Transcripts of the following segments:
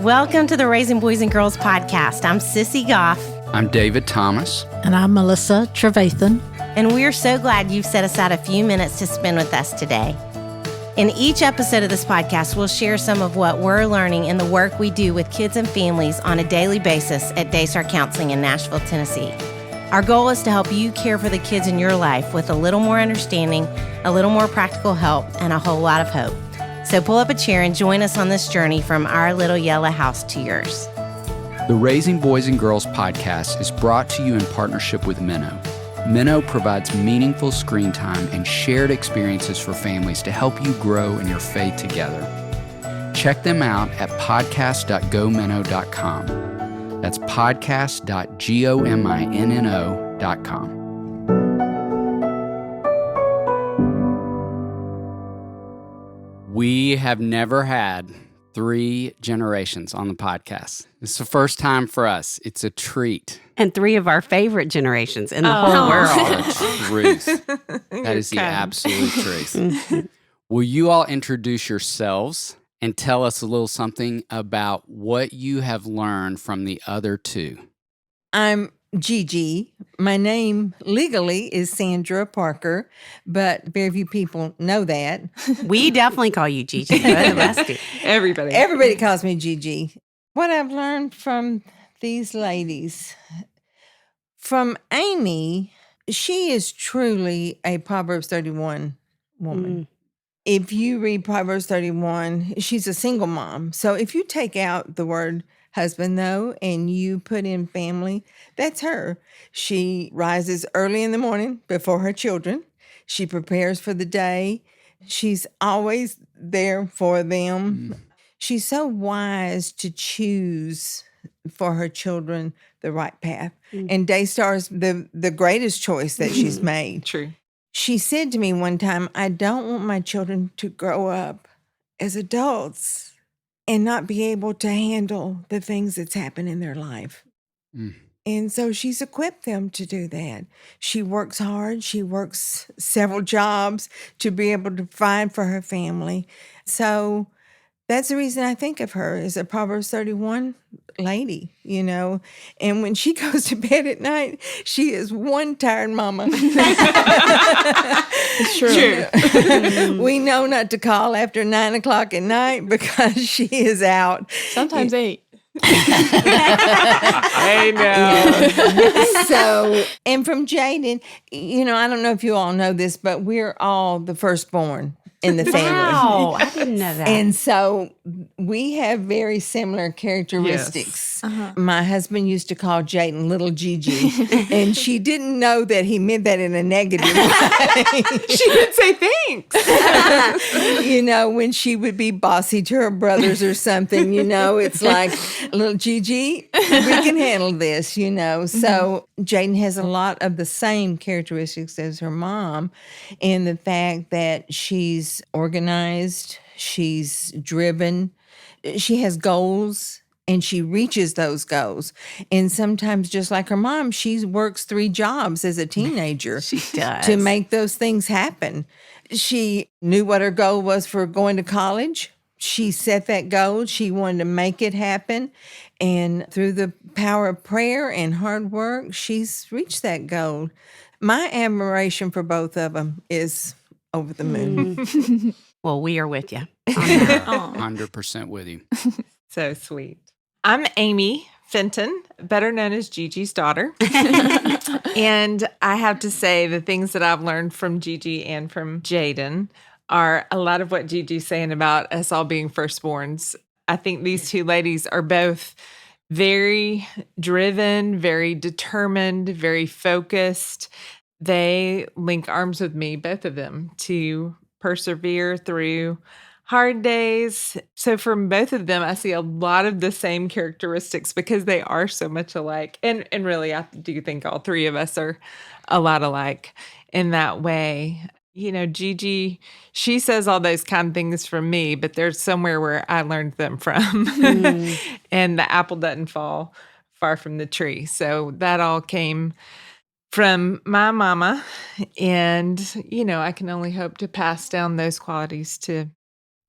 Welcome to the Raising Boys and Girls podcast. I'm Sissy Goff. I'm David Thomas. And I'm Melissa Trevathan. And we're so glad you've set aside a few minutes to spend with us today. In each episode of this podcast, we'll share some of what we're learning in the work we do with kids and families on a daily basis at Daystar Counseling in Nashville, Tennessee. Our goal is to help you care for the kids in your life with a little more understanding, a little more practical help, and a whole lot of hope. So pull up a chair and join us on this journey from our little yellow house to yours. The Raising Boys and Girls podcast is brought to you in partnership with Minnow. Minnow provides meaningful screen time and shared experiences for families to help you grow in your faith together. Check them out at podcast.gominnow.com. That's podcast.gominno.com. We have never had 3 generations on the podcast. It's the first time for us. It's a treat. And 3 of our favorite generations in the whole world. Truth. That is the absolute truth. Will you all introduce yourselves and tell us a little something about what you have learned from the other 2? I'm Gigi. My name legally is Sandra Parker, but very few people know that. We definitely call you Gigi. Both of us do. Everybody calls me Gigi. What I've learned from these ladies, from Amy, she is truly a Proverbs 31 woman. If you read Proverbs 31, she's a single mom. So if you take out the word husband, though, and you put in family, that's her. She rises early in the morning before her children. She prepares for the day. She's always there for them. She's so wise to choose for her children the right path. And Daystar's the greatest choice that she's made. True. She said to me one time, I don't want my children to grow up as adults and not be able to handle the things that's happened in their life. And so she's equipped them to do that. She works hard. She works several jobs to be able to provide for her family. So that's the reason I think of her as a Proverbs 31 lady, you know. And when she goes to bed at night, she is one tired mama. It's true. We know not to call after 9 o'clock at night because she is out. Sometimes 8. I know. So, and from Jaden, you know, I don't know if you all know this, but we're all the firstborn in the family. Wow, I didn't know that. And so we have very similar characteristics. Yes. My husband used to call Jaden little Gigi, and she didn't know that he meant that in a negative way. She did say thanks. You know, when she would be bossy to her brothers or something, you know, it's like, little Gigi, we can handle this, you know. So Jaden has a lot of the same characteristics as her mom in the fact that she's organized, she's driven, she has goals, and she reaches those goals. And sometimes, just like her mom, she works 3 jobs as a teenager. She does. To make those things happen. She knew what her goal was for going to college. She set that goal. She wanted to make it happen. And through the power of prayer and hard work, she's reached that goal. My admiration for both of them is over the moon. Well, we are with you. 100% with you. So sweet. I'm Amy Fenton, better known as Gigi's daughter. And I have to say the things that I've learned from Gigi and from Jaden are a lot of what Gigi's saying about us all being firstborns. I think these 2 ladies are both very driven, very determined, very focused. They link arms with me, both of them, to persevere through hard days. So from both of them, I see a lot of the same characteristics because they are so much alike. And really, I do think all 3 of us are a lot alike in that way. You know, Gigi, she says all those kind of things from me, but there's somewhere where I learned them from. And the apple doesn't fall far from the tree. So that all came from my mama. And, you know, I can only hope to pass down those qualities to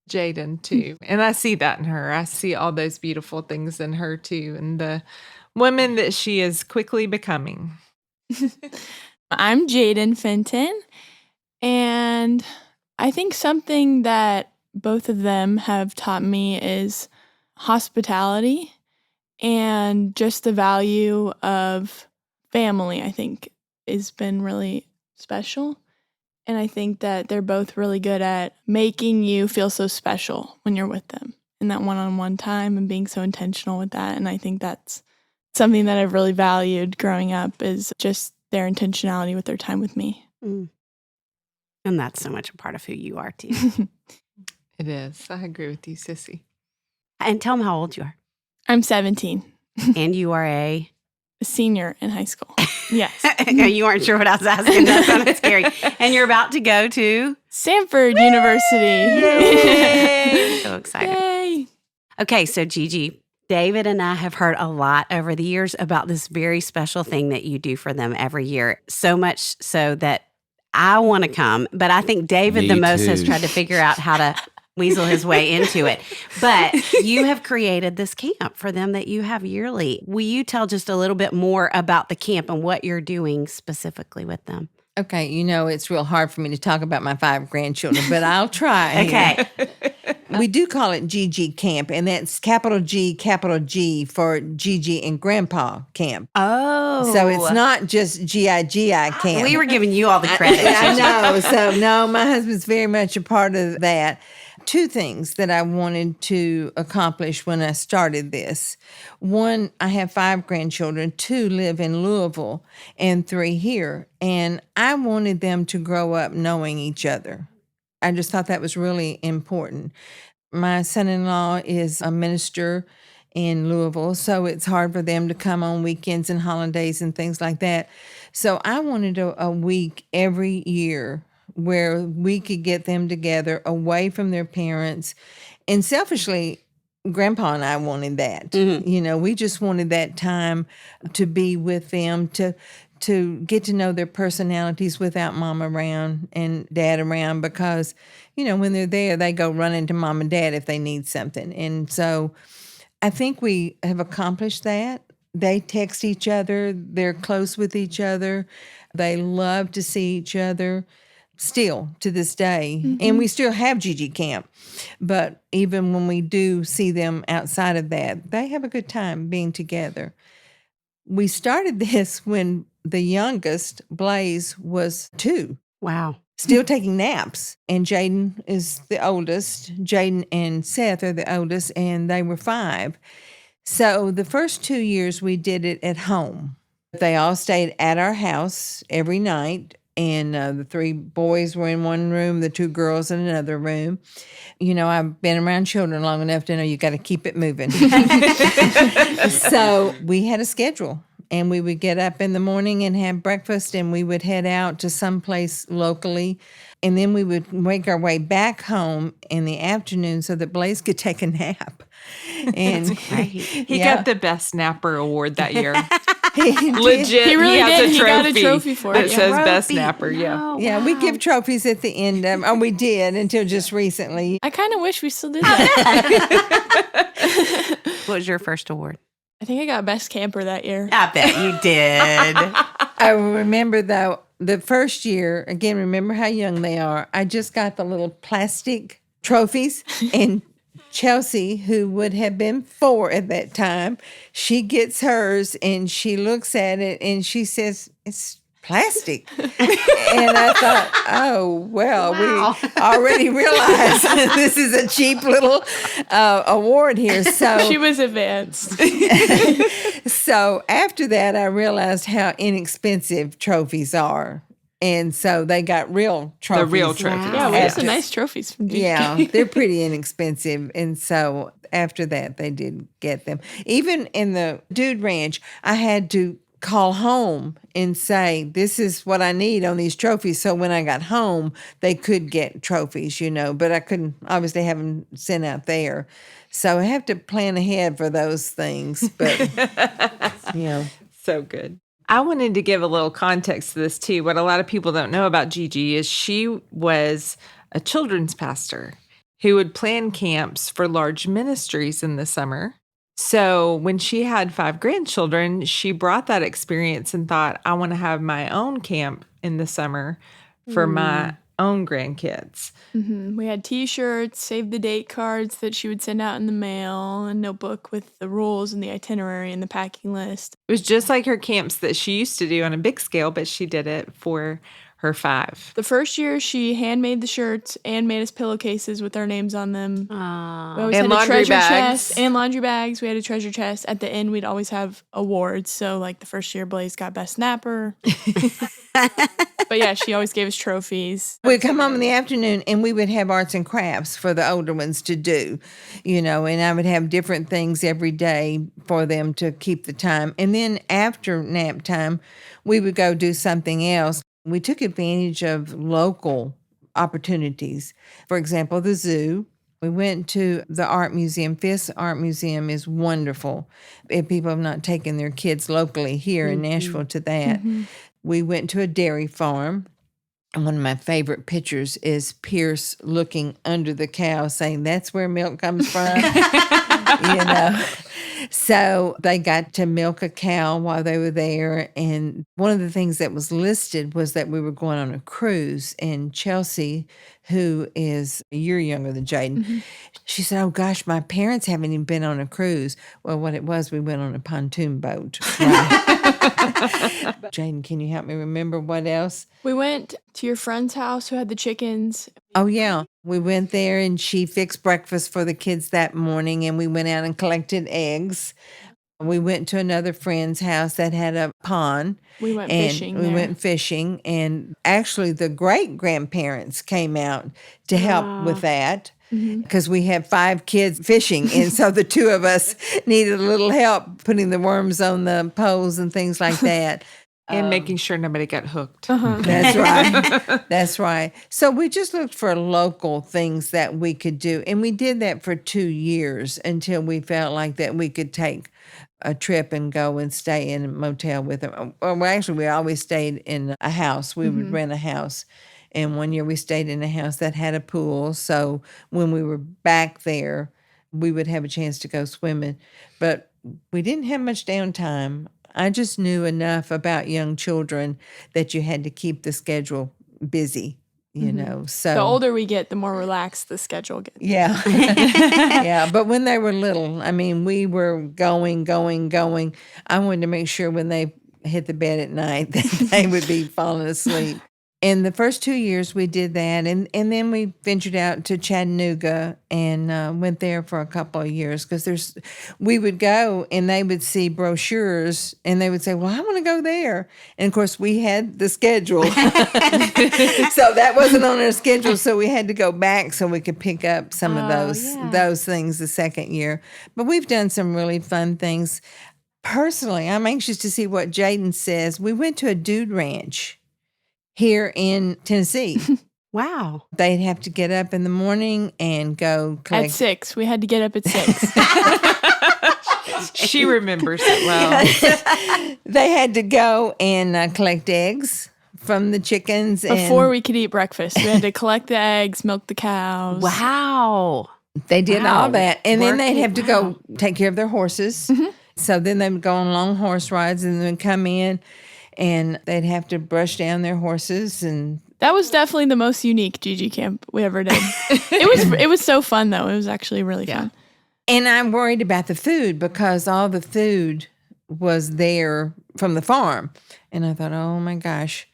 Jaden too. And I see that in her. I see all those beautiful things in her too, and the woman that she is quickly becoming. I'm Jaden Fenton, and I think something that both of them have taught me is hospitality and just the value of family, I think, has been really special. And I think that they're both really good at making you feel so special when you're with them in that one-on-one time and being so intentional with that. And I think that's something that I've really valued growing up, is just their intentionality with their time with me. Mm. And that's so much a part of who you are, too. It is. I agree with you, Sissy. And tell them how old you are. I'm 17, And you are a senior in high school. Yes. You weren't sure what I was asking. That sounded scary. And you're about to go to Stanford University. Yay! So excited. Yay. Okay, so Gigi, David and I have heard a lot over the years about this very special thing that you do for them every year. So much so that I want to come, but I think David Me the most too. has tried to figure out how to weasel his way into it. But you have created this camp for them that you have yearly. Will you tell just a little bit more about the camp and what you're doing specifically with them? Okay, it's real hard for me to talk about my 5 grandchildren, but I'll try. Okay. We do call it GG Camp, and that's capital G for Gigi and Grandpa Camp. Oh. So it's not just GIGI Camp. We were giving you all the credit. I know. So, no, my husband's very much a part of that. 2 things that I wanted to accomplish when I started this. 1, I have 5 grandchildren. 2 live in Louisville and 3 here. And I wanted them to grow up knowing each other. I just thought that was really important. My son-in-law is a minister in Louisville, so it's hard for them to come on weekends and holidays and things like that. So I wanted a week every year where we could get them together away from their parents. And selfishly, Grandpa and I wanted that. Mm-hmm. We just wanted that time to be with them, to get to know their personalities without Mom around and Dad around, because, when they're there, they go running to Mom and Dad if they need something. And so I think we have accomplished that. They text each other. They're close with each other. They love to see each other still to this day. Mm-hmm. And we still have Gigi Camp. But even when we do see them outside of that, they have a good time being together. We started this when the youngest, Blaze, was 2. Wow. Still taking naps. And Jaden is the oldest. Jaden and Seth are the oldest, and they were 5. So the first 2 years we did it at home. They all stayed at our house every night, and the 3 boys were in one room, the 2 girls in another room. I've been around children long enough to know you got to keep it moving. So we had a schedule. And we would get up in the morning and have breakfast, and we would head out to someplace locally. And then we would make our way back home in the afternoon so that Blaze could take a nap. And He got the best napper award that year. he Legit. He really has did. He got a trophy for that it. says Trophy. best napper. Yeah. Oh, Yeah, we wow. give trophies at the end of, or we did until just recently. I kind of wish we still did that. What was your first award? I think I got best camper that year. I bet you did. I remember, though, the first year, again, remember how young they are. I just got the little plastic trophies, and Chelsea, who would have been 4 at that time, she gets hers and she looks at it and she says, "It's plastic." And I thought, oh, well, Wow. we already realized this is a cheap little award here. So She was advanced. So after that, I realized how inexpensive trophies are. And so they got real trophies. The real trophies. Yeah, we have some After- nice trophies from GK. Yeah, they're pretty inexpensive. And so after that, they did get them. Even in the Dude Ranch, I had to call home and say, this is what I need on these trophies. So when I got home, they could get trophies, but I couldn't obviously have them sent out there. So I have to plan ahead for those things. But, So good. I wanted to give a little context to this too. What a lot of people don't know about Gigi is she was a children's pastor. who would plan camps for large ministries in the summer. So when she had 5 grandchildren, she brought that experience and thought, I want to have my own camp in the summer for my own grandkids. We had T-shirts, save the date cards that she would send out in the mail, a notebook with the rules and the itinerary and the packing list. It was just like her camps that she used to do on a big scale, but she did it for her 5. The first year, she handmade the shirts and made us pillowcases with our names on them. We always And had a laundry treasure bags. chest and laundry bags. We had a treasure chest. At the end, we'd always have awards. So, like the first year, Blaze got best snapper. But yeah, she always gave us trophies. We'd come home in the afternoon and we would have arts and crafts for the older ones to do, and I would have different things every day for them to keep the time. And then after nap time, we would go do something else. We took advantage of local opportunities. For example, the zoo. We went to the art museum. Fisk Art Museum is wonderful. If people have not taken their kids locally here in Nashville to that. We went to a dairy farm. And one of my favorite pictures is Pierce looking under the cow saying, that's where milk comes from. So they got to milk a cow while they were there. And one of the things that was listed was that we were going on a cruise. And Chelsea, who is a year younger than Jaden, she said, oh gosh, my parents haven't even been on a cruise. Well, what it was, we went on a pontoon boat. Jaden, can you help me remember what else? We went to your friend's house who had the chickens. Oh, yeah. We went there and she fixed breakfast for the kids that morning and we went out and collected eggs. We went to another friend's house that had a pond. We went and fishing We there. went fishing and actually the great-grandparents came out to help with that. Because we had 5 kids fishing, and so the 2 of us needed a little help putting the worms on the poles and things like that. And making sure nobody got hooked. That's right. That's right. So we just looked for local things that we could do, and we did that for 2 years until we felt like that we could take a trip and go and stay in a motel with them. Well, actually, we always stayed in a house. We would rent a house. And one year we stayed in a house that had a pool. So when we were back there, we would have a chance to go swimming. But we didn't have much downtime. I just knew enough about young children that you had to keep the schedule busy, So The older we get, the more relaxed the schedule gets. yeah. Yeah. But when they were little, I mean, we were going. I wanted to make sure when they hit the bed at night that they would be falling asleep. In the first 2 years, we did that. And then we ventured out to Chattanooga and went there for a couple of years because we would go and they would see brochures and they would say, well, I want to go there. And of course, we had the schedule. So that wasn't on our schedule. So we had to go back so we could pick up some of those things the second year. But we've done some really fun things. Personally, I'm anxious to see what Jaden says. We went to a dude ranch here in Tennessee. Wow. They'd have to get up in the morning and go collect. At 6. We had to get up at 6. She remembers it well. They had to go and collect eggs from the chickens. Before we could eat breakfast. We had to collect the eggs, milk the cows. Wow. They did all that. And then they'd Working. have to go take care of their horses. So then they would go on long horse rides and then come in and they'd have to brush down their horses. And That was definitely the most unique Gigi camp we ever did. It was so fun, though. It was actually really fun. And I'm worried about the food because all the food was there from the farm. And I thought, oh my gosh,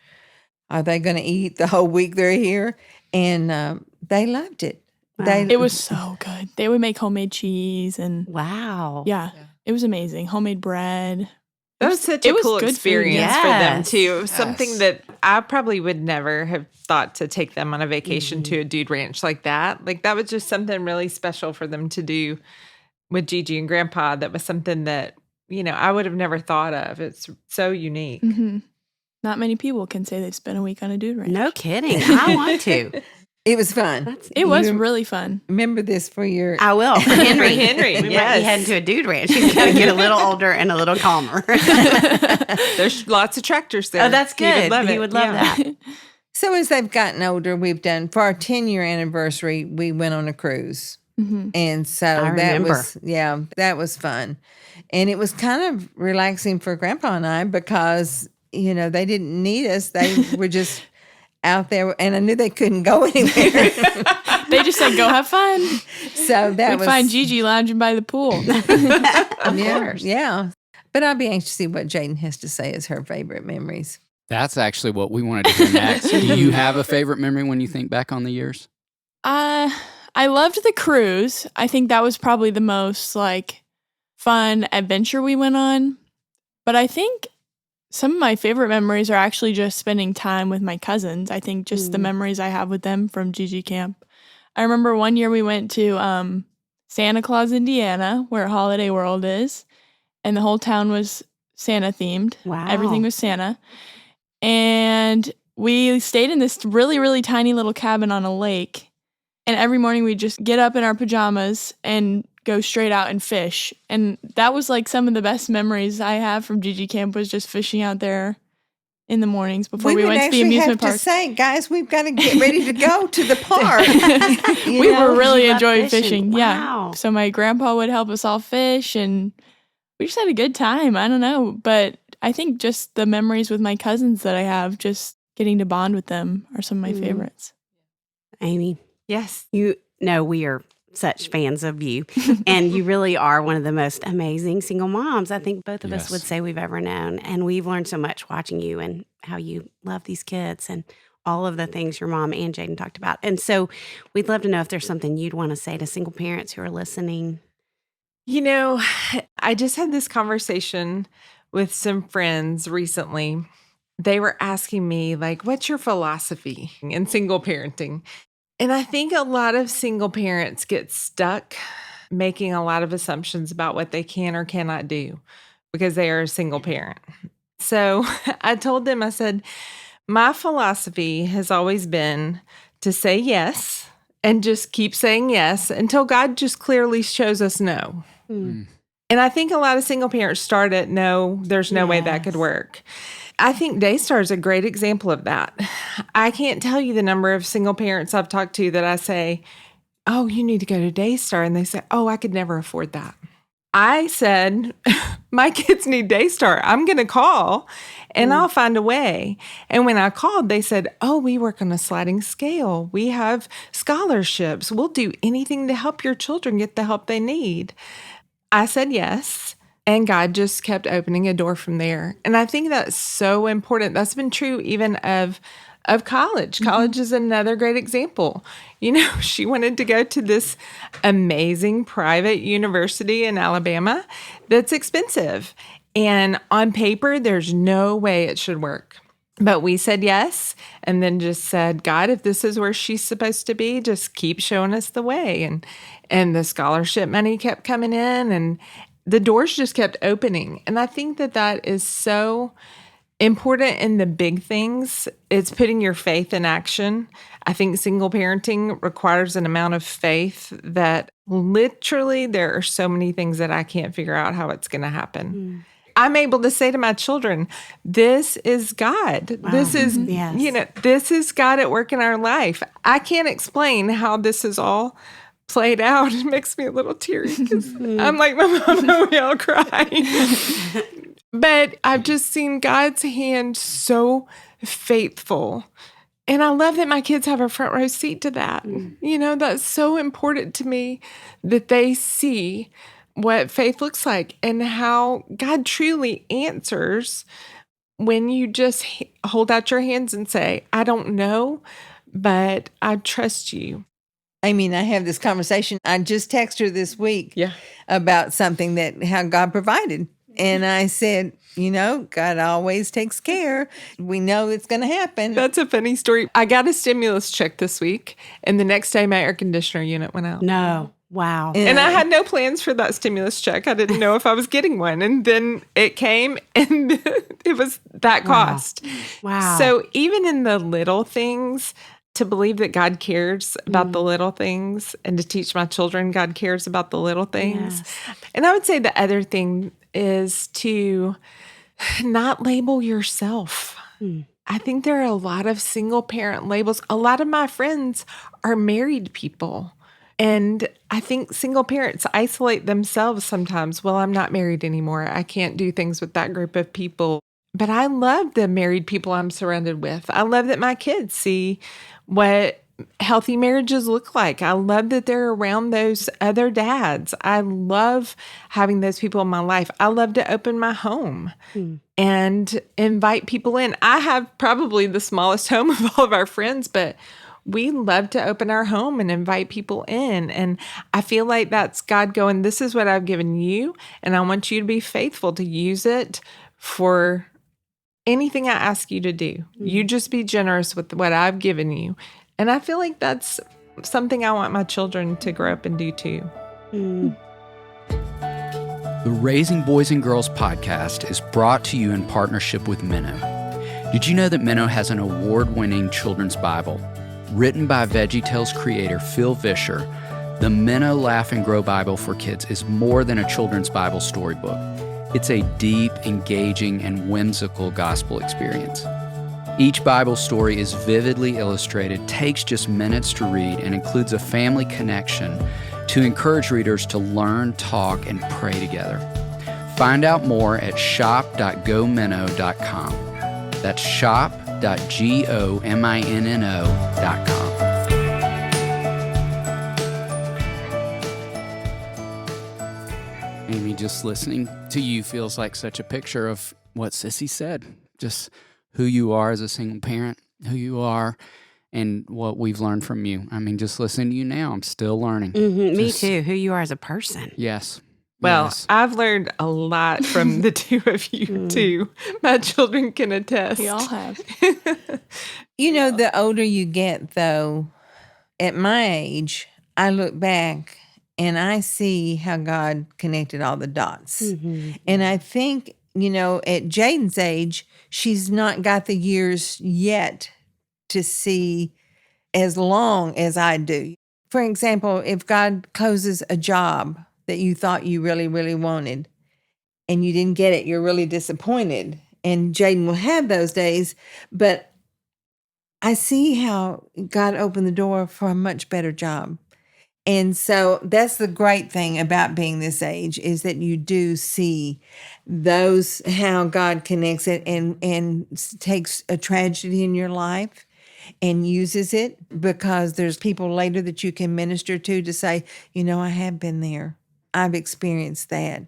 are they going to eat the whole week they're here? And they loved it. Wow. It was so good. They would make homemade cheese and Wow. yeah, it was amazing. Homemade bread. That was such a cool good food. experience for them, Yes. too. It was something that I probably would never have thought to take them on a vacation to a dude ranch like that. Like, that was just something really special for them to do with Gigi and Grandpa. That was something that, I would have never thought of. It's so unique. Mm-hmm. Not many people can say they've spent a week on a dude ranch. No kidding. I want to. It was fun. It was really fun. Remember this for your... I will. For Henry. Henry, We might be yes. heading to a dude ranch. He's going to get a little older and a little calmer. There's lots of tractors there. Oh, that's good. He would love it. He would love that. So as they've gotten older, we've done, for our 10-year anniversary, we went on a cruise. And so that was fun. And it was kind of relaxing for Grandpa and I because, they didn't need us. They were just out there, and I knew they couldn't go anywhere. They just said, go have fun. So We'd find Gigi lounging by the pool. Of course. Yeah. But I'll be anxious to see what Jaden has to say as her favorite memories. That's actually what we wanted to hear next. Do you have a favorite memory when you think back on the years? I loved the cruise. I think that was probably the most fun adventure we went on. But I think some of my favorite memories are actually just spending time with my cousins. I think just the memories I have with them from Gigi Camp. I remember one year we went to Santa Claus, Indiana, where Holiday World is, and the whole town was Santa themed. Wow. Everything was Santa. And we stayed in this really, really tiny little cabin on a lake. And every morning we'd just get up in our pajamas and go straight out and fish. And that was some of the best memories I have from Gigi Camp was just fishing out there in the mornings before we went to the amusement park. To say, guys, we've got to get ready to go to the park. We were really enjoying fishing. Wow. Yeah. So my grandpa would help us all fish, and we just had a good time. I don't know. But I think just the memories with my cousins that I have, just getting to bond with them, are some of my favorites. Amy? Yes. You know we are such fans of you, and you really are one of the most amazing single moms I think both of us would say we've ever known. And we've learned so much watching you and how you love these kids and all of the things your mom and Jaden talked about. And so we'd love to know if there's something you'd want to say to single parents who are listening. I just had this conversation with some friends recently. They were asking me, what's your philosophy in single parenting? And I think a lot of single parents get stuck making a lot of assumptions about what they can or cannot do because they are a single parent. So I told them, I said, my philosophy has always been to say yes and just keep saying yes until God just clearly shows us no. And I think a lot of single parents start at no, there's no way that could work. I think Daystar is a great example of that. I can't tell you the number of single parents I've talked to that I say, oh, you need to go to Daystar. And they say, oh, I could never afford that. I said, my kids need Daystar. I'm going to call and I'll find a way. And when I called, they said, oh, we work on a sliding scale. We have scholarships. We'll do anything to help your children get the help they need. I said yes. And God just kept opening a door from there. And I think that's so important. That's been true even of college. College is another great example. She wanted to go to this amazing private university in Alabama that's expensive. And on paper, there's no way it should work. But we said yes, and then just said, God, if this is where she's supposed to be, just keep showing us the way. And the scholarship money kept coming in, and the doors just kept opening. And I think that is so important in the big things. It's putting your faith in action. I think single parenting requires an amount of faith that literally there are so many things that I can't figure out how it's going to happen. I'm able to say to my children, this is God. Wow. This is, this is God at work in our life. I can't explain how this is all played out. It makes me a little teary because I'm like my mom and we all cry. But I've just seen God's hand so faithful. And I love that my kids have a front row seat to that. That's so important to me that they see what faith looks like and how God truly answers when you just hold out your hands and say, I don't know, but I trust you. I have this conversation. I just texted her this week about something how God provided. And I said, God always takes care. We know it's going to happen. That's a funny story. I got a stimulus check this week, and the next day my air conditioner unit went out. No. Wow. And I had no plans for that stimulus check. I didn't know if I was getting one. And then it came, and it was that cost. Wow. So even in the little things, to believe that God cares about the little things and to teach my children God cares about the little things. Yes. And I would say the other thing is to not label yourself. I think there are a lot of single parent labels. A lot of my friends are married people. And I think single parents isolate themselves sometimes. Well, I'm not married anymore. I can't do things with that group of people. But I love the married people I'm surrounded with. I love that my kids see what healthy marriages look like. I love that they're around those other dads. I love having those people in my life. I love to open my home and invite people in. I have probably the smallest home of all of our friends, but we love to open our home and invite people in. And I feel like that's God going, this is what I've given you, and I want you to be faithful to use it for anything I ask you to do. You just be generous with what I've given you. And I feel like that's something I want my children to grow up and do too. The Raising Boys and Girls podcast is brought to you in partnership with Minnow. Did you know that Minnow has an award-winning children's Bible? Written by VeggieTales creator Phil Vischer, the Minnow Laugh and Grow Bible for Kids is more than a children's Bible storybook. It's a deep, engaging, and whimsical gospel experience. Each Bible story is vividly illustrated, takes just minutes to read, and includes a family connection to encourage readers to learn, talk, and pray together. Find out more at shop.gominnow.com. That's shop.gominno.com. Amy, just listening to you feels like such a picture of what Sissy said. Just who you are as a single parent, who you are, and what we've learned from you. I mean, just listening to you now, I'm still learning. Me too, who you are as a person. Yes. Well, yes. I've learned a lot from the two of you too. My children can attest. We all have. You know, the older you get, though, at my age, I look back and I see how God connected all the dots. And I think, you know, at Jaden's age, she's not got the years yet to see as long as I do. For example, if God closes a job that you thought you really, really wanted and you didn't get it, you're really disappointed. And Jaden will have those days, but I see how God opened the door for a much better job. And so that's the great thing about being this age is that you do see those, how God connects it and takes a tragedy in your life and uses it, because there's people later that you can minister to say, you know, I have been there. I've experienced that.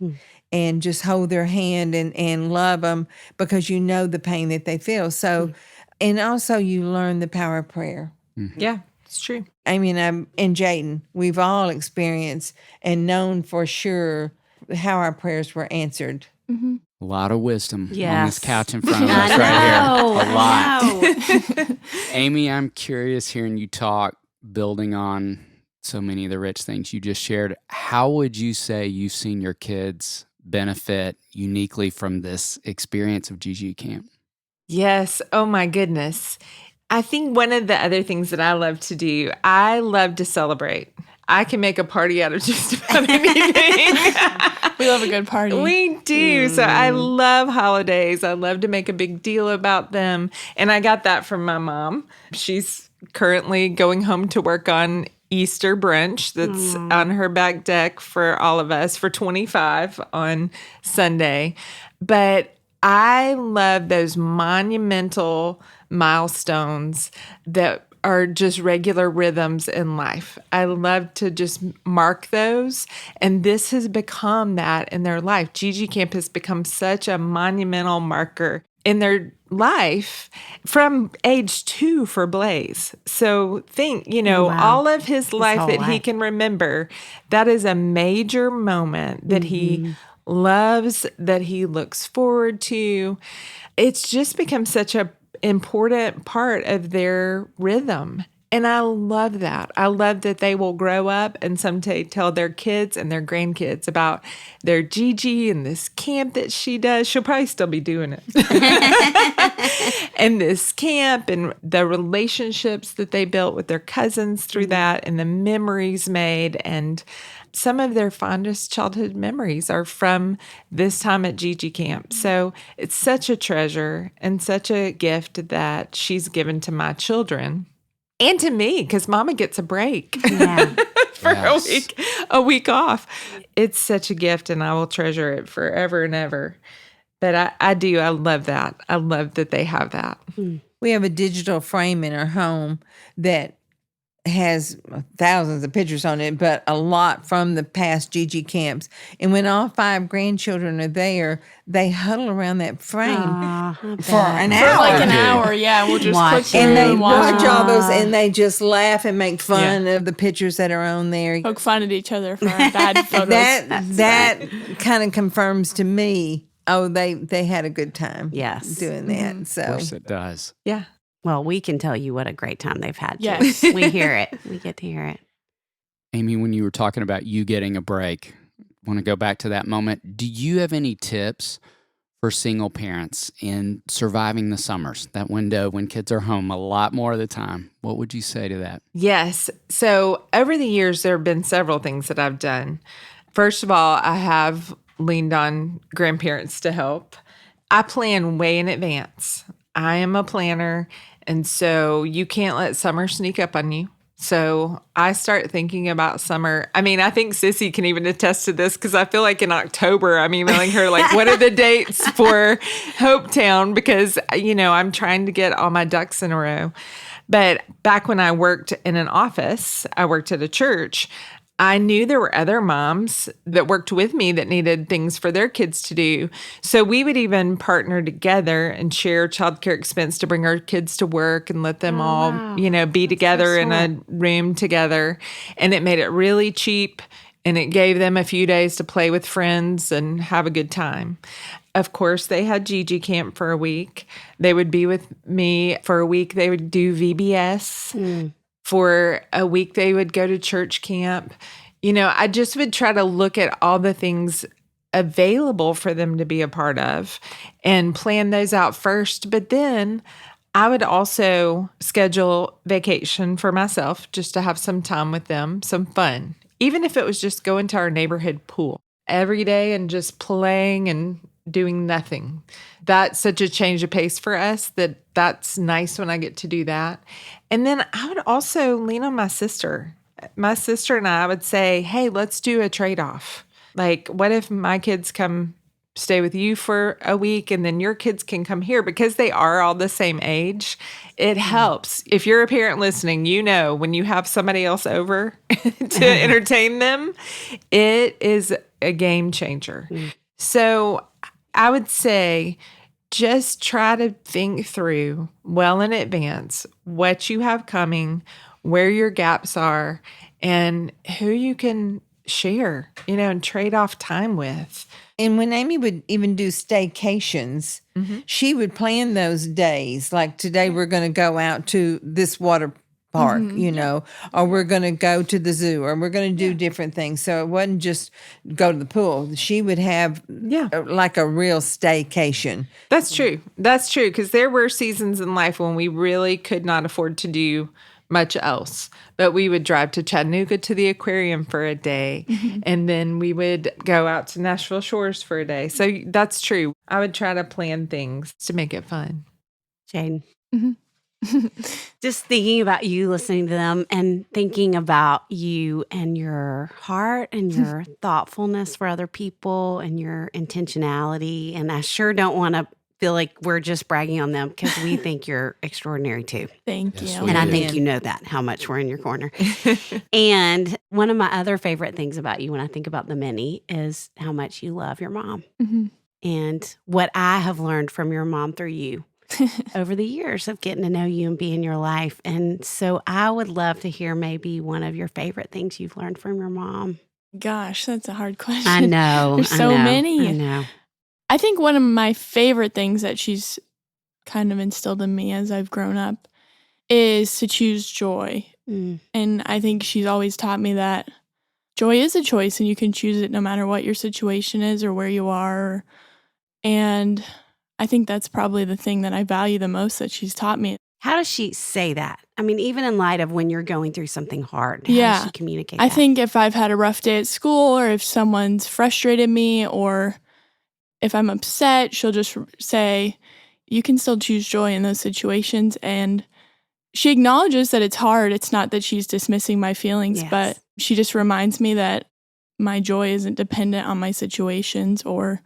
And just hold their hand and love them because you know the pain that they feel. So, and also you learn the power of prayer. Yeah, it's true. I mean, and Jaden, we've all experienced and known for sure how our prayers were answered. A lot of wisdom on Yes. this couch in front of us I right here. know. A lot. Amy, I'm curious hearing you talk, building on so many of the rich things you just shared. How would you say you've seen your kids benefit uniquely from this experience of GG Camp? Yes. Oh my goodness. I think one of the other things that I love to do, I love to celebrate. I can make a party out of just about anything. We love a good party. We do. So I love holidays. I love to make a big deal about them. And I got that from my mom. She's currently going home to work on Easter brunch that's on her back deck for all of us for 25 on Sunday. But I love those monumental milestones that are just regular rhythms in life. I love to just mark those. And this has become that in their life. GG Camp has become such a monumental marker in their life from age 2 for Blaze. So think, you know, all of his life whole that he life. can remember, that is a major moment that he loves, that he looks forward to. It's just become such a important part of their rhythm. And I love that. I love that they will grow up and someday tell their kids and their grandkids about their Gigi and this camp that she does. She'll probably still be doing it. And this camp and the relationships that they built with their cousins through that and the memories made. And some of their fondest childhood memories are from this time at Gigi camp. So it's such a treasure and such a gift that she's given to my children. And to me, because Mama gets a break for a week off. It's such a gift, and I will treasure it forever and ever. But I love that. I love that they have that. We have a digital frame in our home that has thousands of pictures on it, but a lot from the past Gigi camps. And when all 5 grandchildren are there, they huddle around that frame for an hour. For like an hour, we'll just click through and they watch watch all those, and they just laugh and make fun of the pictures that are on there. poke fun at each other for our bad photos. That kind of confirms to me, they had a good time doing that. So Of course it does. Yeah. Well, we can tell you what a great time they've had. Yes. We hear it. We get to hear it. Amy, when you were talking about you getting a break, I want to go back to that moment. Do you have any tips for single parents in surviving the summers, that window when kids are home a lot more of the time? What would you say to that? Yes. So over the years, there have been several things that I've done. First of all, I have leaned on grandparents to help. I plan way in advance. I am a planner, and so you can't let summer sneak up on you. So I start thinking about summer. I mean, I think Sissy can even attest to this because I feel like in October, I'm emailing her, like, what are the dates for Hopetown? Because, I'm trying to get all my ducks in a row. But back when I worked in an office, I worked at a church, I knew there were other moms that worked with me that needed things for their kids to do. So we would even partner together and share childcare expense to bring our kids to work and let them be together in a room together. And it made it really cheap, and it gave them a few days to play with friends and have a good time. Of course, they had Gigi camp for a week. They would be with me for a week. They would do VBS. For a week, they would go to church camp. I just would try to look at all the things available for them to be a part of and plan those out first. But then I would also schedule vacation for myself just to have some time with them, some fun, even if it was just going to our neighborhood pool every day and just playing and doing nothing. That's such a change of pace for us that's nice when I get to do that. And then I would also lean on my sister. My sister and I would say, hey, let's do a trade-off. Like, what if my kids come stay with you for a week and then your kids can come here? Because they are all the same age, it helps. If you're a parent listening, when you have somebody else over to entertain them, it is a game changer. So I would say just try to think through well in advance what you have coming, where your gaps are, and who you can share, and trade off time with. And when Amy would even do staycations, she would plan those days. Like today we're going to go out to this water park, or we're going to go to the zoo, or we're going to do different things. So it wasn't just go to the pool. She would have like a real staycation. That's true. That's true. Because there were seasons in life when we really could not afford to do much else. But we would drive to Chattanooga to the aquarium for a day, and then we would go out to Nashville Shores for a day. So that's true. I would try to plan things to make it fun. Jane. Just thinking about you, listening to them, and thinking about you and your heart and your thoughtfulness for other people and your intentionality. And I sure don't want to feel like we're just bragging on them because we think you're extraordinary too. Thank you. And I think you know that, how much we're in your corner. And one of my other favorite things about you when I think about the many is how much you love your mom. And what I have learned from your mom through you over the years of getting to know you and be in your life. And so I would love to hear maybe one of your favorite things you've learned from your mom. Gosh, that's a hard question. I know. There's so many. I know. I think one of my favorite things that she's kind of instilled in me as I've grown up is to choose joy. And I think she's always taught me that joy is a choice and you can choose it no matter what your situation is or where you are. And I think that's probably the thing that I value the most that she's taught me. How does she say that? I mean, even in light of when you're going through something hard, how does she communicate I that? think if I've had a rough day at school or if someone's frustrated me or if I'm upset, she'll just say, you can still choose joy in those situations. And she acknowledges that it's hard. It's not that she's dismissing my feelings, but she just reminds me that my joy isn't dependent on my situations or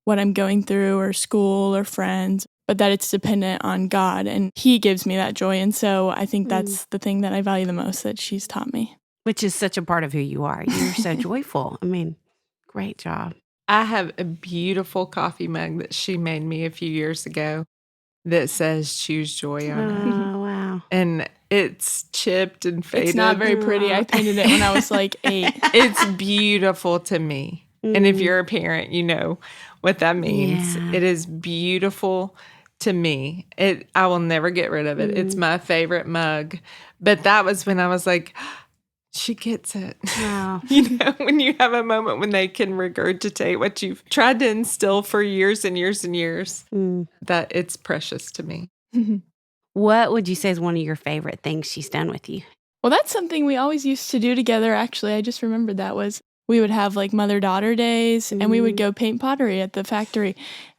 what I'm going through or school or friends, but that it's dependent on God. And He gives me that joy. And so I think that's the thing that I value the most that she's taught me. Which is such a part of who you are. You're so joyful. I mean, great job. I have a beautiful coffee mug that she made me a few years ago that says choose joy on it. Oh, wow. And it's chipped and faded. It's not very pretty. I painted it when I was like 8. It's beautiful to me. And if you're a parent, you know what that means. Yeah. It is beautiful to me. I will never get rid of it. It's my favorite mug. But that was when I was like, she gets it. Wow. You know, when you have a moment when they can regurgitate what you've tried to instill for years and years and years, that it's precious to me. What would you say is one of your favorite things she's done with you? Well, that's something we always used to do together, actually. I just remembered that was we would have like mother-daughter days and we would go paint pottery at the factory.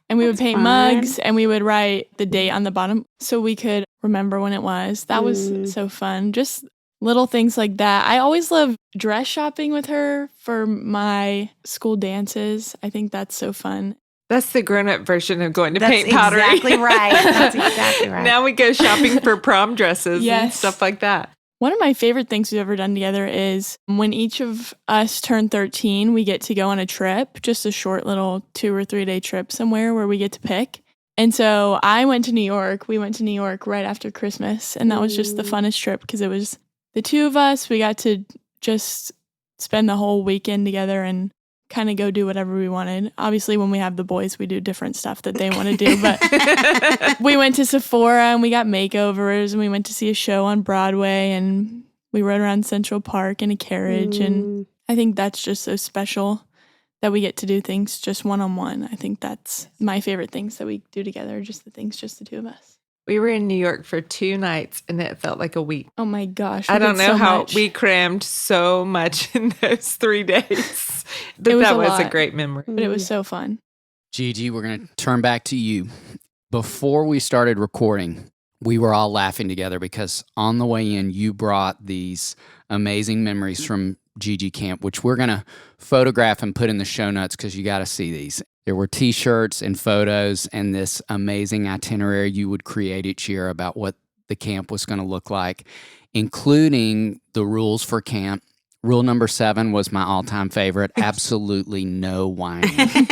And we would paint mugs and we would write the date on the bottom so we could remember when it was. That was so fun. Just little things like that. I always love dress shopping with her for my school dances. I think that's so fun. That's the grown-up version of going to paint pottery. That's exactly right. That's exactly right. Now we go shopping for prom dresses and stuff like that. One of my favorite things we've ever done together is when each of us turn 13, we get to go on a trip, just a short little 2 or 3 day trip somewhere where we get to pick. And so I went to New York. We went to New York right after Christmas. And that was just the funnest trip because it was the two of us. We got to just spend the whole weekend together and kind of go do whatever we wanted. Obviously, when we have the boys, we do different stuff that they want to do. But we went to Sephora and we got makeovers and we went to see a show on Broadway and we rode around Central Park in a carriage. And I think that's just so special that we get to do things just one-on-one. I think that's my favorite things that we do together, just the things just the two of us. We were in New York for 2 nights and it felt like a week. Oh my gosh. I don't know how we crammed so much in those 3 days. But that was a great memory. But it was so fun. Gigi, we're going to turn back to you. Before we started recording, we were all laughing together because on the way in, you brought these amazing memories from Gigi Camp, which we're going to photograph and put in the show notes because you got to see these. There were T-shirts and photos and this amazing itinerary you would create each year about what the camp was going to look like, including the rules for camp. Rule number 7 was my all-time favorite. Absolutely no whining.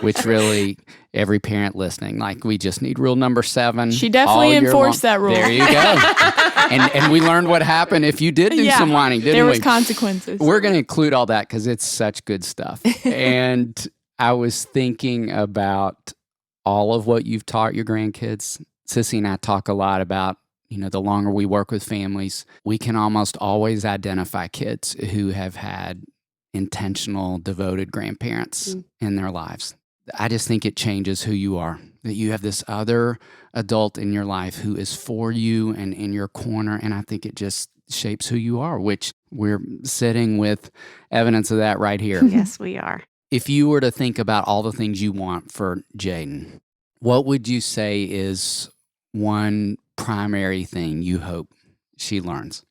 Which really, every parent listening, like, we just need rule number 7. She definitely enforced that rule. There you go. and we learned what happened if you did do some whining, didn't we? There was consequences. We're going to include all that because it's such good stuff. And I was thinking about all of what you've taught your grandkids. Sissy and I talk a lot about, the longer we work with families, we can almost always identify kids who have had intentional, devoted grandparents in their lives. I just think it changes who you are, that you have this other adult in your life who is for you and in your corner. And I think it just shapes who you are, which we're sitting with evidence of that right here. Yes, we are. If you were to think about all the things you want for Jaden, what would you say is one primary thing you hope she learns?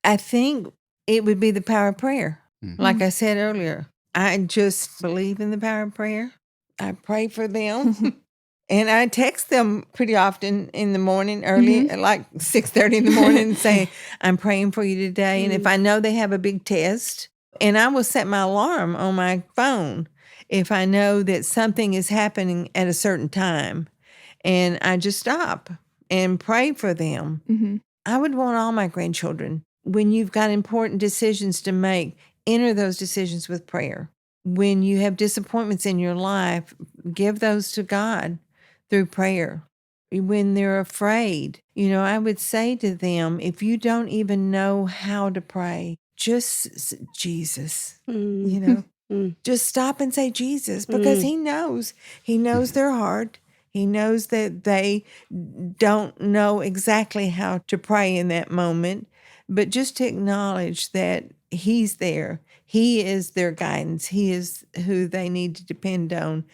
I think it would be the power of prayer. Like I said earlier, I just believe in the power of prayer. I pray for them. And I text them pretty often in the morning, early, at like 6:30 in the morning, and say, I'm praying for you today. And if I know they have a big test, and I will set my alarm on my phone if I know that something is happening at a certain time. And I just stop and pray for them. I would want all my grandchildren, when you've got important decisions to make, enter those decisions with prayer. When you have disappointments in your life, give those to God through prayer. when they're afraid. I would say to them, if you don't even know how to pray, just Jesus, just stop and say Jesus, because he knows. He knows their heart. He knows that they don't know exactly how to pray in that moment, but just to acknowledge that he's there. He is their guidance. He is who they need to depend on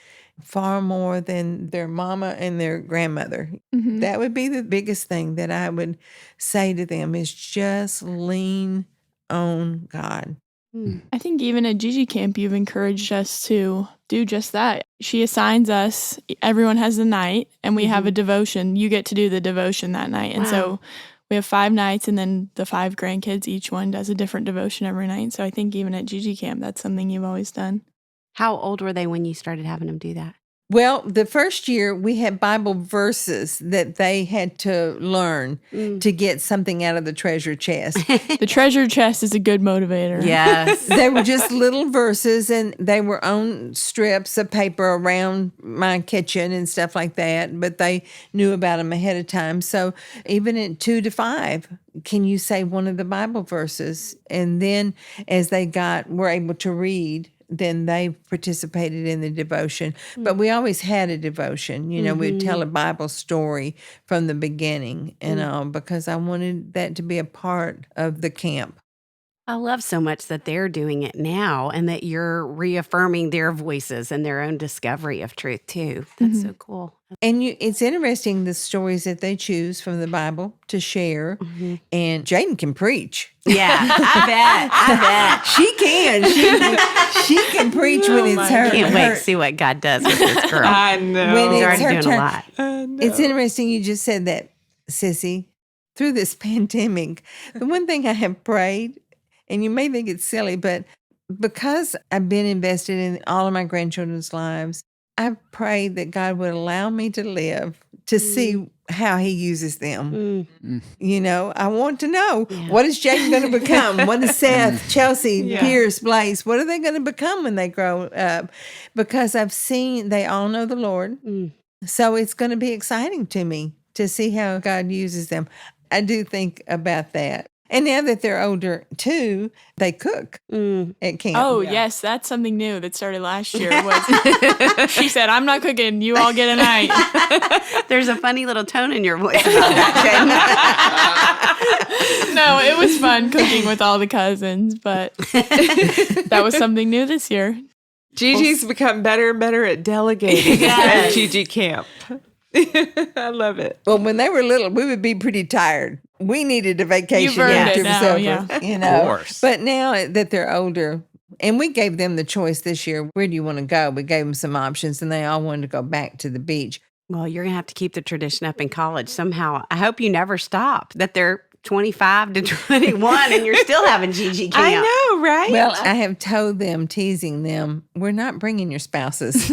far more than their mama and their grandmother. That would be the biggest thing that I would say to them, is just lean on God. I think even at Gigi Camp, you've encouraged us to do just that. She assigns us, everyone has a night, and we have a devotion. You get to do the devotion that night. And so we have 5 nights, and then the 5 grandkids, each one does a different devotion every night. So I think even at Gigi Camp, that's something you've always done. How old were they when you started having them do that? Well, the first year we had Bible verses that they had to learn to get something out of the treasure chest. The treasure chest is a good motivator. Yes. They were just little verses, and they were on strips of paper around my kitchen and stuff like that, but they knew about them ahead of time. So even at 2 to 5, can you say one of the Bible verses? And then as they were able to read, then they participated in the devotion. But we always had a devotion. We'd tell a Bible story from the beginning and all, because I wanted that to be a part of the camp. I love so much that they're doing it now and that you're reaffirming their voices and their own discovery of truth too. That's so cool. And it's interesting, the stories that they choose from the Bible to share. And Jaden can preach. Yeah, I bet. She can. She can preach when it's her. I can't wait to see what God does with this girl. I know. When He's it's already her doing turn. a lot. It's interesting you just said that, Sissy. Through this pandemic, the one thing I have prayed, and you may think it's silly, but because I've been invested in all of my grandchildren's lives, I've prayed that God would allow me to live to see how he uses them. I want to know, what is Jaden going to become? What is Seth, Chelsea, Pierce, Blaze? What are they going to become when they grow up? Because I've seen they all know the Lord. So it's going to be exciting to me to see how God uses them. I do think about that. And now that they're older, too, they cook at camp. Oh, yes. That's something new that started last year. She said, I'm not cooking. You all get a night. There's a funny little tone in your voice about that, Jen. No, it was fun cooking with all the cousins, but that was something new this year. Gigi's become better and better at delegating at Gigi Camp. I love it. Well, when they were little, we would be pretty tired. We needed a vacation You've earned after it now, supper, yeah. Of course. But now that they're older, and we gave them the choice this year, where do you want to go? We gave them some options, and they all wanted to go back to the beach. Well, you're going to have to keep the tradition up in college somehow. I hope you never stop, that they're 25 to 21 and you're still having Gigi Camp. I know, right? Well, I have told them, teasing them, we're not bringing your spouses.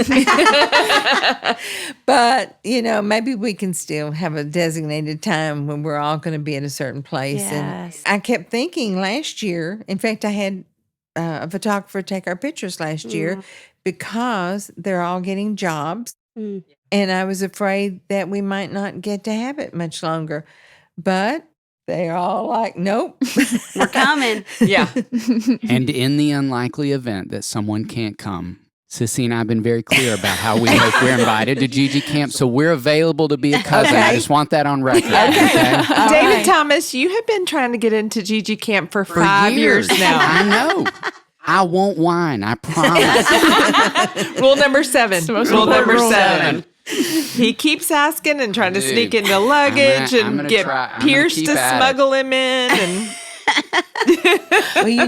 But, maybe we can still have a designated time when we're all going to be at a certain place. Yes. And I kept thinking last year, in fact, I had a photographer take our pictures last year because they're all getting jobs. And I was afraid that we might not get to have it much longer. But they're all like, nope. We're coming. Yeah. And in the unlikely event that someone can't come, Sissy and I have been very clear about how we hope we're invited to Gigi Camp, so we're available to be a cousin. I just want that on record. Okay? David Thomas, you have been trying to get into Gigi Camp for 5 years now. I know. I won't whine, I promise. Rule number 7. most Rule important number rule. 7. He keeps asking and trying to Dude, sneak into luggage I'm and gonna get try. I'm Pierce gonna to keep at it. smuggle him in. And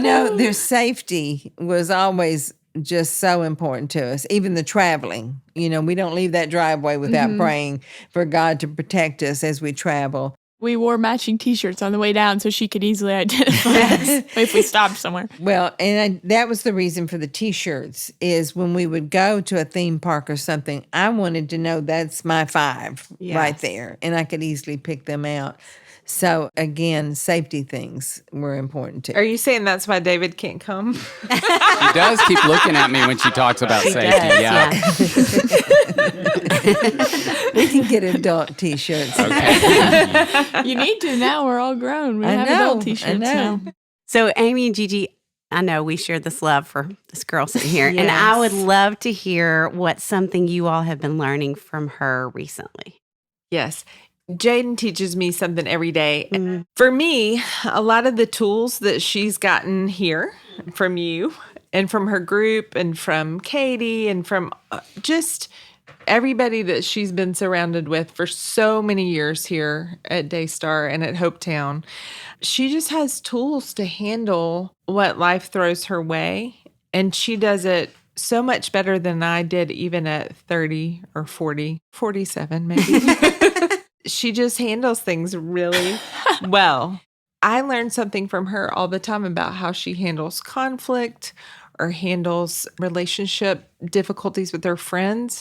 Well, their safety was always just so important to us, even the traveling. We don't leave that driveway without praying for God to protect us as we travel. We wore matching T-shirts on the way down so she could easily identify us if we stopped somewhere. Well, and that was the reason for the T-shirts, is when we would go to a theme park or something, I wanted to know that's my 5 right there, and I could easily pick them out. So again, safety things were important too. Are you saying that's why David can't come? She does keep looking at me when she talks about safety. does, We can get adult T-shirts. Okay. You need to now. We're all grown. We I have know, adult I T-shirts know. now. So, Amy and Gigi, I know we share this love for this girl sitting here, and I would Yes. love to hear what's something you all have been learning from her recently. Yes. Jaden teaches me something every day. Mm. For me, a lot of the tools that she's gotten here from you and from her group and from Katie and from just everybody that she's been surrounded with for so many years here at Daystar and at Hopetown, she just has tools to handle what life throws her way. And she does it so much better than I did even at 30 or 40, 47 maybe. She just handles things really well. I learn something from her all the time about how she handles conflict or handles relationship difficulties with her friends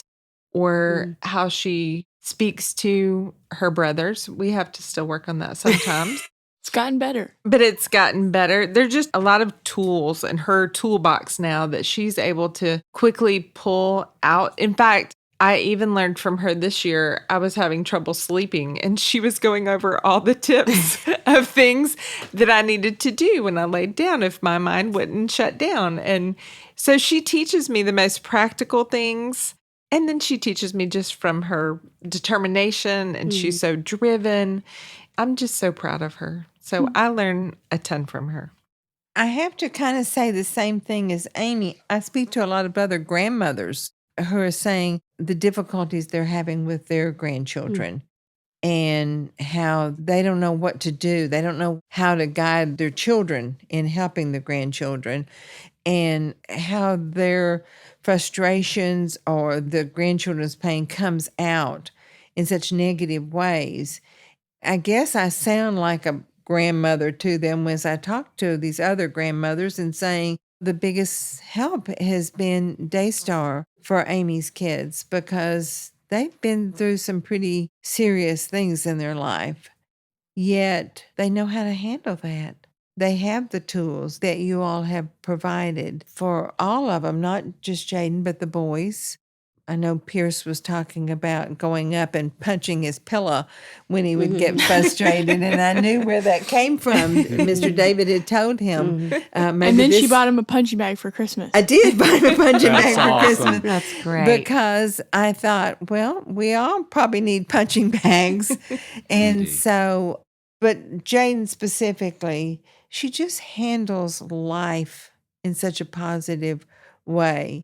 or how she speaks to her brothers. We have to still work on that sometimes. It's gotten better. But it's gotten better. There's just a lot of tools in her toolbox now that she's able to quickly pull out. In fact, I even learned from her this year, I was having trouble sleeping, and she was going over all the tips of things that I needed to do when I laid down if my mind wouldn't shut down. And so she teaches me the most practical things. And then she teaches me just from her determination, and she's so driven. I'm just so proud of her. So I learn a ton from her. I have to kind of say the same thing as Amy. I speak to a lot of other grandmothers who are saying the difficulties they're having with their grandchildren and how they don't know what to do. They don't know how to guide their children in helping the grandchildren, and how their frustrations or the grandchildren's pain comes out in such negative ways. I guess I sound like a grandmother to them as I talk to these other grandmothers and saying the biggest help has been Daystar for Amy's kids because they've been through some pretty serious things in their life, yet they know how to handle that. They have the tools that you all have provided for all of them, not just Jaden, but the boys. I know Pierce was talking about going up and punching his pillow when he would get frustrated, and I knew where that came from. Mr. David had told him. And then she bought him a punching bag for Christmas. I did buy him a punching bag for awesome. Christmas. That's great. Because I thought, well, we all probably need punching bags. And Indeed. so, but Jaden specifically, she just handles life in such a positive way.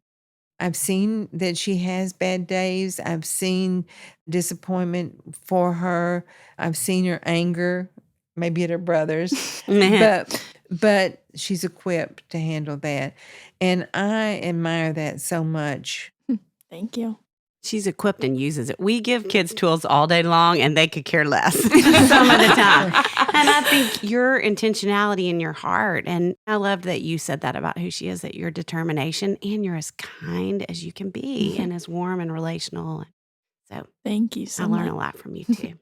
I've seen that she has bad days. I've seen disappointment for her. I've seen her anger, maybe at her brothers, but she's equipped to handle that. And I admire that so much. Thank you. She's equipped and uses it. We give kids tools all day long, and they could care less some of the time. And I think your intentionality in your heart, and I loved that you said that about who she is, that your determination, and you're as kind as you can be and as warm and relational. So Thank you so I much. learn a lot from you too.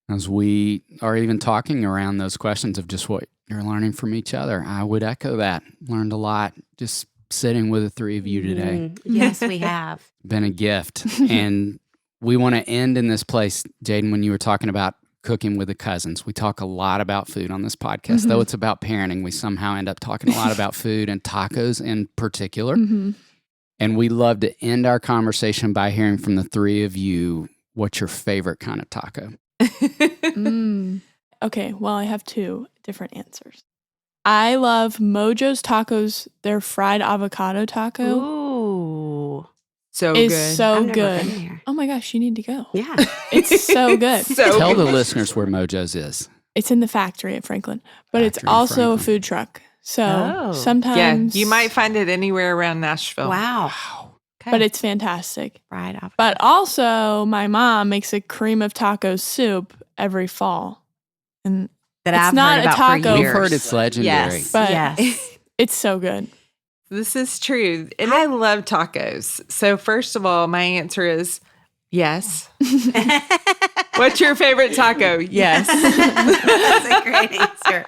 As we are even talking around those questions of just what you're learning from each other, I would echo that. Learned a lot just sitting with the three of you today. Yes, we have. Been a gift. And we want to end in this place, Jaden, when you were talking about cooking with the cousins. We talk a lot about food on this podcast. Though it's about parenting, we somehow end up talking a lot about food and tacos in particular. And we love to end our conversation by hearing from the three of you what's your favorite kind of taco. Okay, well, I have two different answers. I love Mojo's tacos. Their fried avocado taco Ooh. So is good. so I've never good. been there. Oh my gosh, you need to go. Yeah. It's so good. So Tell the good. listeners where Mojo's is. It's in the factory at Franklin, but it's Factory in also Franklin. a food truck. So Oh. Yeah, sometimes you might find it anywhere around Nashville. Wow. Okay. but it's fantastic. fried avocado. But also, my mom makes a cream of taco soup every fall, and that it's I've not heard a about taco. for We've years. heard it's legendary. Yes. But- yes. it's so good. This is true. And I love tacos. So, first of all, my answer is yes. What's your favorite taco? Yes. That's a great answer.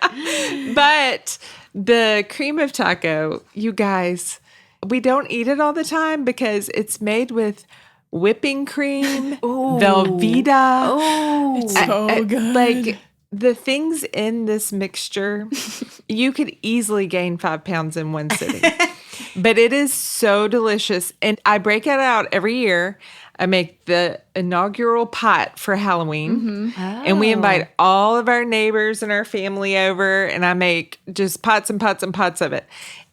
But the cream of taco, you guys, we don't eat it all the time because it's made with whipping cream, Velveeta. Oh, It's so good. Like the things in this mixture, you could easily gain 5 pounds in one sitting. But it is so delicious. And I break it out every year. I make the inaugural pot for Halloween. And we invite all of our neighbors and our family over. And I make just pots and pots and pots of it.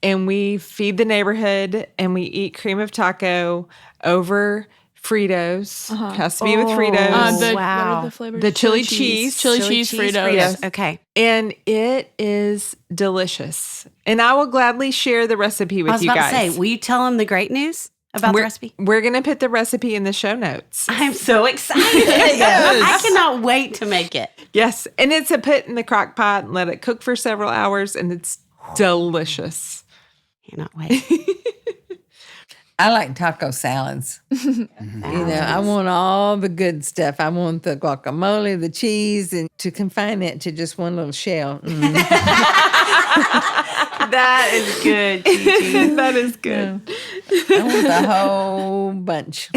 And we feed the neighborhood and we eat cream of taco over Fritos. Has to be with Fritos. What are the flavors? The chili cheese. Chili cheese Fritos. Yes. Okay. And it is delicious. And I will gladly share the recipe with I was you about guys. to say, will you tell them the great news about the recipe? We're going to put the recipe in the show notes. I'm so excited. I cannot wait to make it. Yes. And it's a put in the crock pot and let it cook for several hours. And it's delicious. Cannot wait. I like taco salads. You know, I want all the good stuff. I want the guacamole, the cheese, and to confine it to just one little shell. That is good, Gigi. That is good. I want the whole bunch.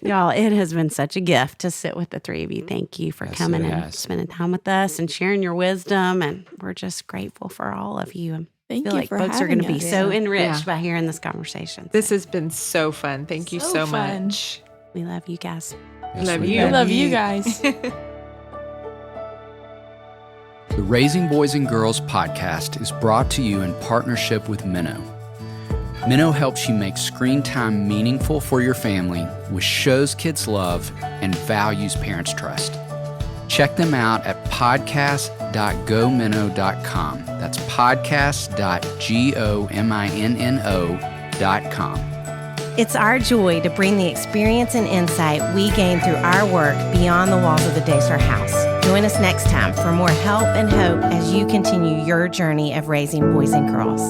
Y'all, it has been such a gift to sit with the three of you. Thank you for coming and spending time with us and sharing your wisdom. And we're just grateful for all of you. And Thank I feel you like for folks are having going to be us. so enriched by hearing this conversation. This has been so fun. Thank you so fun. much. We love you guys. Love we you. I love you guys. The Raising Boys and Girls podcast is brought to you in partnership with Minnow. Minnow helps you make screen time meaningful for your family with shows kids love and values parents trust. Check them out at podcast.gominnow.com. That's podcast.gominno.com. It's our joy to bring the experience and insight we gain through our work beyond the walls of the Dacer house. Join us next time for more help and hope as you continue your journey of raising boys and girls.